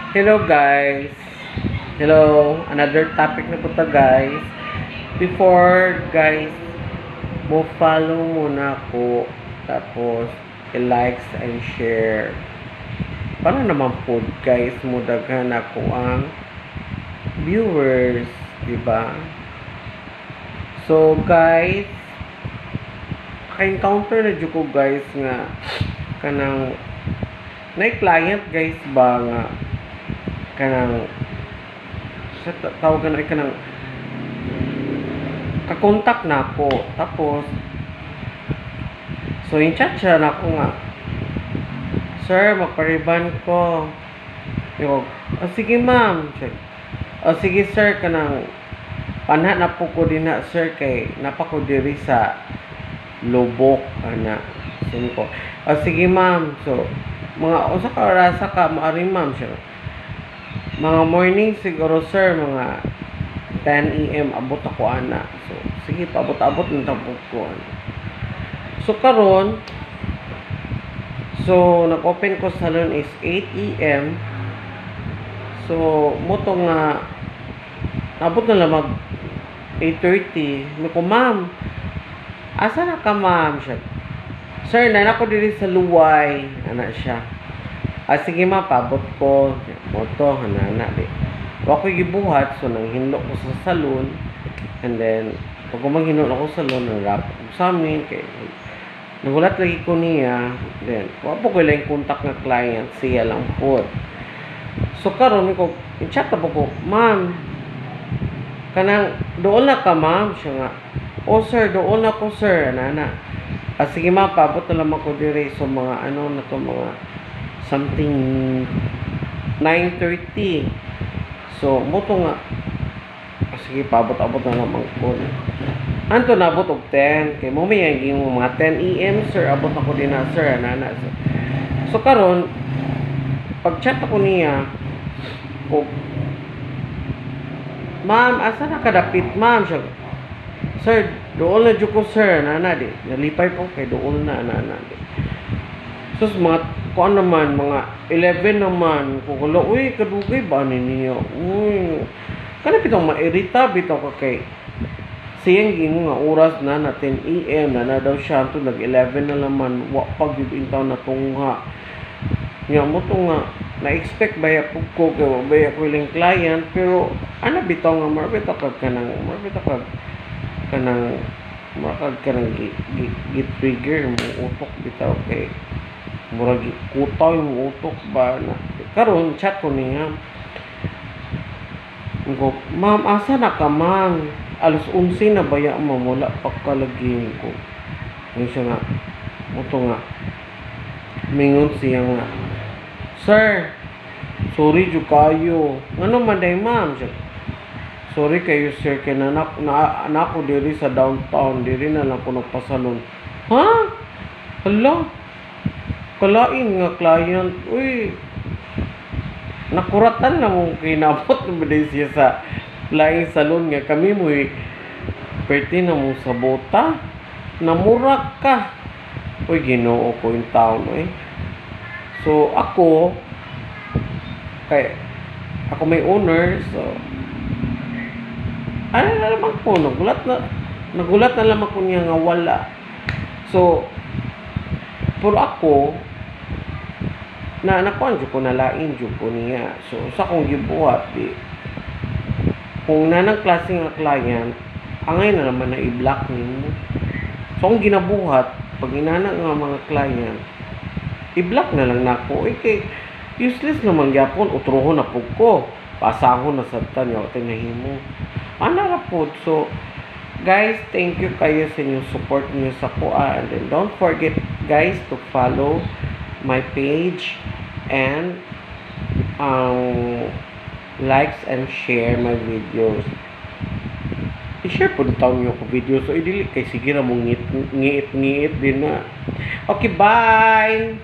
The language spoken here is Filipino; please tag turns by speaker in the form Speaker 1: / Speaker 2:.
Speaker 1: Hello guys. Hello, another topic na po to guys. Before guys, mo follow muna ako tapos i-likes and share. Para naman po guys, mo daghan ako ang viewers, di ba? So guys, ka-encounter na jud ko guys nga kanang client guys ba nga kanang sa tawagan ay kanang kakontak na ako tapos so in chat siya na ako nga, sir magpariban ko yo, sige ma'am, sige sir kanang panha na po ko din na sir kay napako diri sa Lubok ana sin ko, sige ma'am, so mga usa ka oras ka maari ma'am siya mga morning siguro sir mga 10 AM abot ako ana. So sige paabot-abot ng tapos ko ano. So karon so nag-open ko salon is 8 AM. So moto nga abot na lang mag 8:30. Ko ma'am, asa na ka ma'am siya? Sir, nana ko diri sa Luway ana siya. Sige ma, paabot ko moto hanana di ako gibuhat, so nang hinlo ko sa salon and then pag kumanghinlo ako sa salon nang sa amin kay nagulat lagi ko niya, then wapo ko lang contact ng client siya lang po. So karon ko i-chat po ko, ma'am kanang doon na ka ma'am siya nga, oh sir doon na ko sir nana. Sige ma'am, paabot na lang ako dire so mga ano na to mga something 9:30. So moto nga sige paabot-abot na naman ko. Anto nabot og 10 kay mo may ang mga 10 AM sir abot ako din na sir nana. So karon pag chat ako niya ko, ma'am asa na kadapit ma'am siya, sir doon na jud ko sir nana di nalipay po kay doon na nana di. So mga kuan naman mga 11 naman ko kala uy kadugay ba ni niya uy kana pitong mairita bitaw ka kay siyang gimo nga oras na 10 AM na daw siya to nag 11 na naman wa pag gyud intaw na tungha nya mo to nga na-expect baya pug ko kay baya ko ilang client pero ana bitaw nga marbita kag kanang makag kanang trigger mo utok bitaw kay murag kutaw yung utok ba na karon chat ko niya ko, ma'am asa na ka ma'am, alas 11 na baya mamula pagkalagin ko yun siya nga moto nga mingon siya nga, sir sorry jud kayo ano man day ma'am siya, sorry kayo sir kay na ako diri sa downtown diri na lang ko nagpasalon. Ha? Hala kalain nga client, uy nakuratan na mong kinabot na ba siya sa flying salon nga kami mo pwede na mong sabota namurak ka uy ginoo ko yung taon so ako kay ako may owner so ano na naman ko nagulat na lamang ko niya nga wala so pero ako na nakuan jud ko nalain jud ko niya so sa kong gibuhat di kung nanang klase nga client angay na naman na i-block nimo so kung ginabuhat pag inana nga mga client i-block na lang nako kay useless naman gyapon utrohon na pug ko pasahon na sa tanyo tinahimo ana ra pod so guys thank you kayo sa inyong support niyo sa kuan and then don't forget guys to follow my page and likes and share my videos. I-share po taon nyo ko video so i-delete kay sige na mong ngiit din na. Okay, bye!